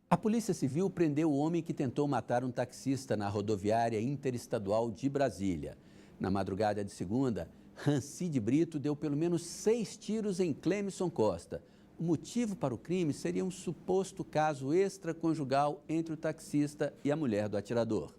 A Polícia Civil prendeu o homem que tentou matar um taxista na rodoviária interestadual de Brasília. Na madrugada de segunda, Rancide Brito deu pelo menos 6 tiros em Clemison Costa. O motivo para o crime seria um suposto caso extraconjugal entre o taxista e a mulher do atirador.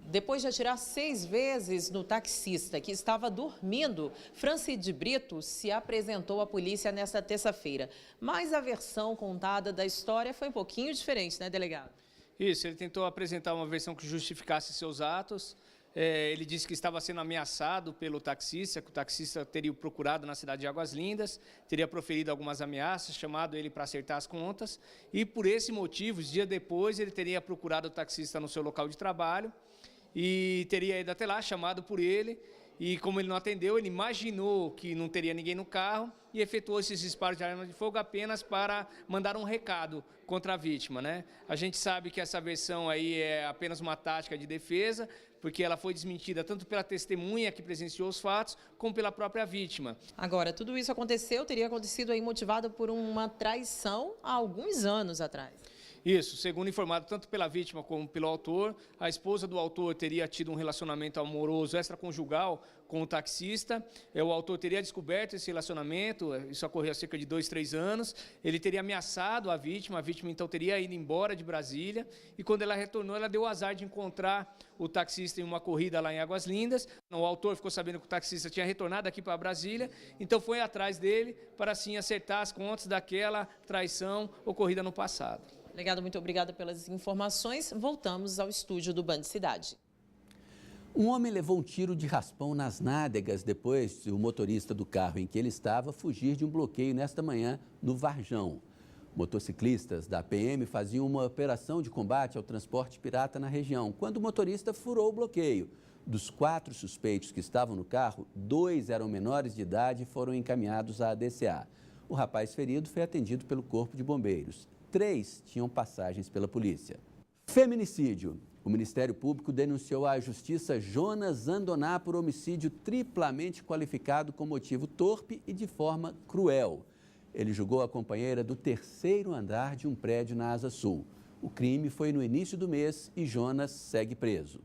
Depois de atirar 6 vezes no taxista que estava dormindo, Rancide Brito se apresentou à polícia nesta terça-feira. Mas a versão contada da história foi um pouquinho diferente, né, delegado? Isso, ele tentou apresentar uma versão que justificasse seus atos. Ele disse que estava sendo ameaçado pelo taxista, que o taxista teria o procurado na cidade de Águas Lindas, teria proferido algumas ameaças, chamado ele para acertar as contas. E por esse motivo, dias depois, ele teria procurado o taxista no seu local de trabalho e teria ido até lá, chamado por ele, e como ele não atendeu, ele imaginou que não teria ninguém no carro e efetuou esses disparos de arma de fogo apenas para mandar um recado contra a vítima, né? A gente sabe que essa versão aí é apenas uma tática de defesa, porque ela foi desmentida tanto pela testemunha que presenciou os fatos, como pela própria vítima. Agora, tudo isso teria acontecido aí motivado por uma traição há alguns anos atrás. Isso, segundo informado tanto pela vítima como pelo autor, a esposa do autor teria tido um relacionamento amoroso extraconjugal com o taxista. O autor teria descoberto esse relacionamento, isso ocorreu há cerca de 2, 3 anos. Ele teria ameaçado a vítima então teria ido embora de Brasília. E quando ela retornou, ela deu o azar de encontrar o taxista em uma corrida lá em Águas Lindas. O autor ficou sabendo que o taxista tinha retornado aqui para Brasília, então foi atrás dele para assim acertar as contas daquela traição ocorrida no passado. Delegado, muito obrigada pelas informações. Voltamos ao estúdio do Band Cidade. Um homem levou um tiro de raspão nas nádegas depois de o motorista do carro em que ele estava fugir de um bloqueio nesta manhã no Varjão. Motociclistas da PM faziam uma operação de combate ao transporte pirata na região, quando o motorista furou o bloqueio. Dos 4 suspeitos que estavam no carro, 2 eram menores de idade e foram encaminhados à DCA. O rapaz ferido foi atendido pelo Corpo de Bombeiros. 3 tinham passagens pela polícia. Feminicídio. O Ministério Público denunciou à Justiça Jonas Andoná por homicídio triplamente qualificado com motivo torpe e de forma cruel. Ele julgou a companheira do 3º andar de um prédio na Asa Sul. O crime foi no início do mês e Jonas segue preso.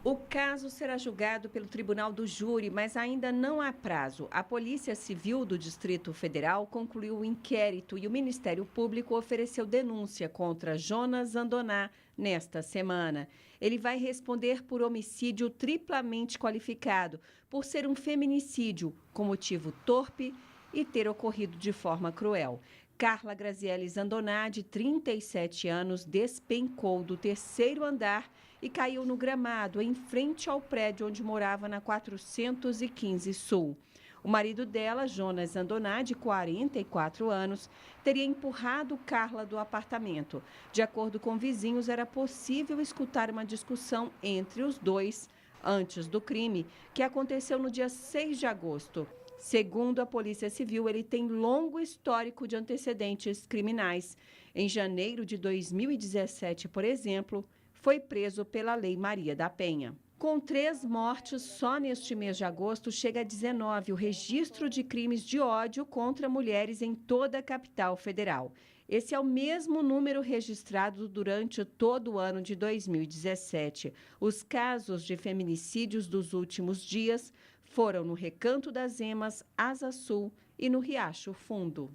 O caso será julgado pelo Tribunal do Júri, mas ainda não há prazo. A Polícia Civil do Distrito Federal concluiu o inquérito e o Ministério Público ofereceu denúncia contra Jonas Andoná nesta semana. Ele vai responder por homicídio triplamente qualificado, por ser um feminicídio com motivo torpe e ter ocorrido de forma cruel. Carla Graziele Zandoná, de 37 anos, despencou do 3º andar e caiu no gramado em frente ao prédio onde morava na 415 Sul. O marido dela, Jonas Andoná, de 44 anos, teria empurrado Carla do apartamento. De acordo com vizinhos, era possível escutar uma discussão entre os dois antes do crime, que aconteceu no dia 6 de agosto. Segundo a Polícia Civil, ele tem longo histórico de antecedentes criminais. Em janeiro de 2017, por exemplo, foi preso pela Lei Maria da Penha. Com 3 mortes só neste mês de agosto, chega a 19 o registro de crimes de ódio contra mulheres em toda a capital federal. Esse é o mesmo número registrado durante todo o ano de 2017. Os casos de feminicídios dos últimos dias foram no Recanto das Emas, Asa Sul e no Riacho Fundo.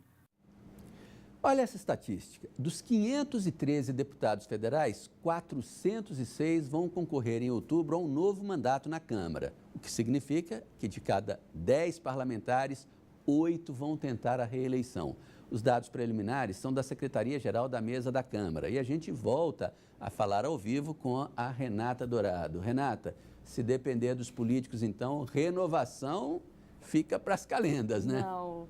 Olha essa estatística. Dos 513 deputados federais, 406 vão concorrer em outubro a um novo mandato na Câmara, o que significa que de cada 10 parlamentares, 8 vão tentar a reeleição. Os dados preliminares são da Secretaria-Geral da Mesa da Câmara e a gente volta a falar ao vivo com a Renata Dourado. Renata, se depender dos políticos, então, renovação fica para as calendas, né? Não,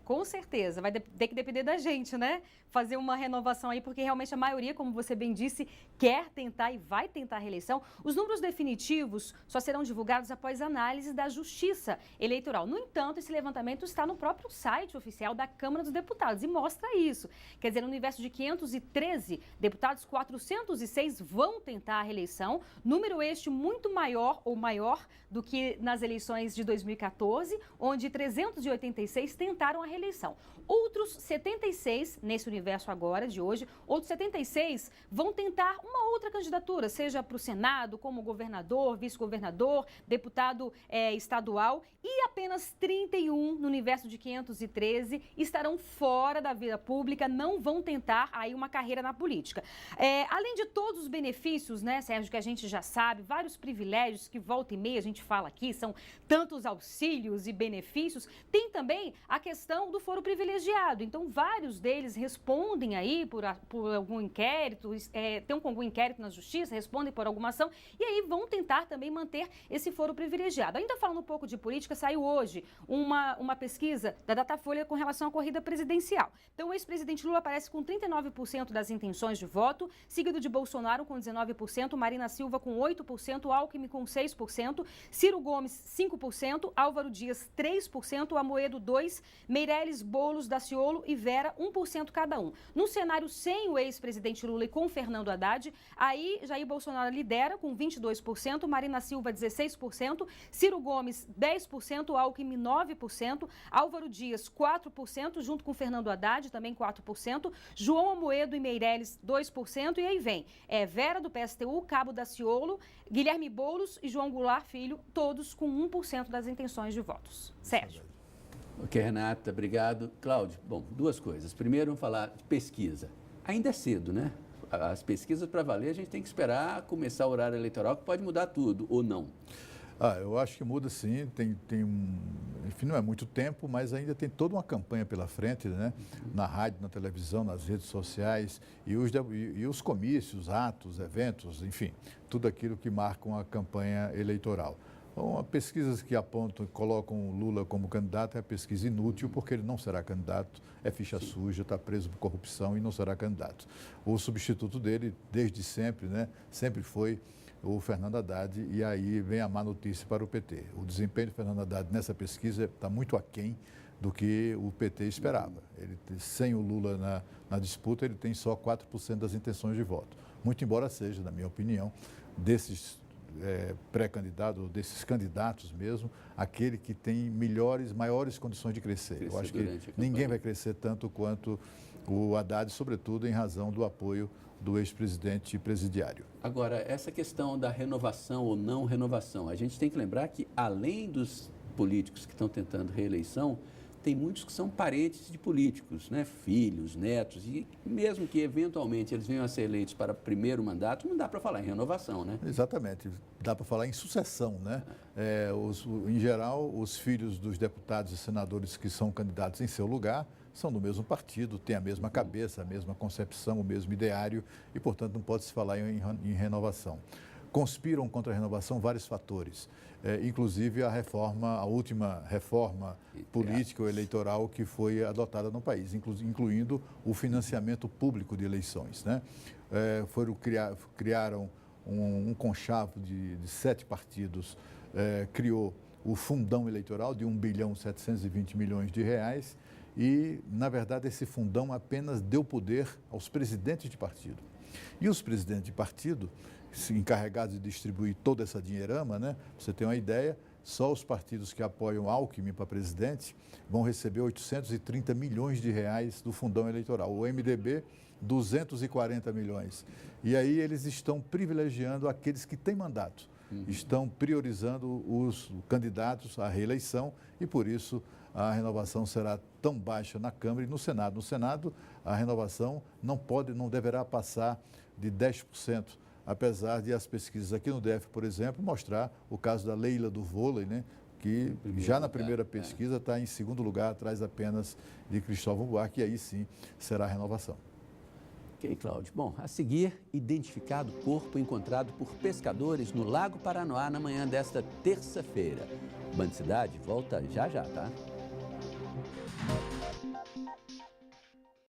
com certeza, vai ter que depender da gente, né? Fazer uma renovação aí, porque realmente a maioria, como você bem disse, quer tentar e vai tentar a reeleição. Os números definitivos só serão divulgados após análise da Justiça Eleitoral. No entanto, esse levantamento está no próprio site oficial da Câmara dos Deputados e mostra isso. Quer dizer, no universo de 513 deputados, 406 vão tentar a reeleição, número este muito maior ou maior do que nas eleições de 2014, onde 386 senadores tentaram a reeleição. Outros 76, nesse universo agora, de hoje, outros 76 vão tentar uma outra candidatura, seja para o Senado, como governador, vice-governador, deputado estadual, e apenas 31 no universo de 513 estarão fora da vida pública, não vão tentar aí uma carreira na política. Além de todos os benefícios, né, Sérgio, que a gente já sabe, vários privilégios que volta e meia a gente fala aqui, são tantos auxílios e benefícios, tem também a questão do foro privilegiado. Então, vários deles respondem aí por algum inquérito, tem algum inquérito na justiça, respondem por alguma ação, e aí vão tentar também manter esse foro privilegiado. Ainda falando um pouco de política, saiu hoje uma pesquisa da Datafolha com relação à corrida presidencial. Então, o ex-presidente Lula aparece com 39% das intenções de voto, seguido de Bolsonaro com 19%, Marina Silva com 8%, Alckmin com 6%, Ciro Gomes 5%, Álvaro Dias 3%, Amoedo 2%, Meirelles, Boulos, Daciolo e Vera 1% cada um. No cenário sem o ex-presidente Lula e com Fernando Haddad, aí Jair Bolsonaro lidera com 22%, Marina Silva 16%, Ciro Gomes 10%, Alckmin 9%, Álvaro Dias 4%, junto com Fernando Haddad também 4%, João Amoedo e Meirelles 2%, e aí vem Vera do PSTU, Cabo Daciolo, Guilherme Boulos e João Goulart Filho, todos com 1% das intenções de votos. Sérgio. Ok, Renata, obrigado. Cláudio, bom, duas coisas. Primeiro, vamos falar de pesquisa. Ainda é cedo, né? As pesquisas para valer, a gente tem que esperar começar o horário eleitoral, que pode mudar tudo, ou não? Eu acho que muda sim, enfim, não é muito tempo, mas ainda tem toda uma campanha pela frente, né? Na rádio, na televisão, nas redes sociais, e os comícios, atos, eventos, enfim, tudo aquilo que marcam a campanha eleitoral. Então, pesquisas que apontam, colocam o Lula como candidato é pesquisa inútil, porque ele não será candidato, é ficha suja, está preso por corrupção e não será candidato. O substituto dele, desde sempre, né? Sempre foi o Fernando Haddad, e aí vem a má notícia para o PT. O desempenho do Fernando Haddad nessa pesquisa está muito aquém do que o PT esperava. Ele, sem o Lula na disputa, ele tem só 4% das intenções de voto. Muito embora seja, na minha opinião, desses pré-candidatos, desses candidatos mesmo, aquele que tem maiores condições de crescer. Eu acho que ninguém vai crescer tanto quanto o Haddad, sobretudo em razão do apoio do ex-presidente presidiário. Agora, essa questão da renovação ou não renovação, a gente tem que lembrar que, além dos políticos que estão tentando reeleição, tem muitos que são parentes de políticos, né? Filhos, netos, e mesmo que eventualmente eles venham a ser eleitos para primeiro mandato, não dá para falar em renovação, né? Exatamente, dá para falar em sucessão, né? Em geral, os filhos dos deputados e senadores que são candidatos em seu lugar são do mesmo partido, têm a mesma cabeça, a mesma concepção, o mesmo ideário e, portanto, não pode se falar em renovação. Conspiram contra a renovação vários fatores, inclusive a última reforma política ou eleitoral que foi adotada no país, incluindo o financiamento público de eleições, né? Criaram um conchavo de 7 partidos, criou o fundão eleitoral de R$1,720 bilhão e, na verdade, esse fundão apenas deu poder aos presidentes de partido. E os presidentes de partido, encarregados de distribuir toda essa dinheirama, né? Você tem uma ideia, só os partidos que apoiam Alckmin para presidente vão receber R$830 milhões do fundão eleitoral. O MDB, 240 milhões. E aí eles estão privilegiando aqueles que têm mandato. Estão priorizando os candidatos à reeleição e, por isso, a renovação será tão baixa na Câmara e no Senado. No Senado, a renovação não deverá passar de 10%, apesar de as pesquisas aqui no DF, por exemplo, mostrar o caso da Leila do vôlei, né, que já na primeira pesquisa está em segundo lugar, atrás apenas de Cristóvão Buarque, e aí sim será a renovação. Ok, Cláudio. Bom, a seguir, identificado corpo encontrado por pescadores no Lago Paranoá na manhã desta terça-feira. Band Cidade volta já já, tá?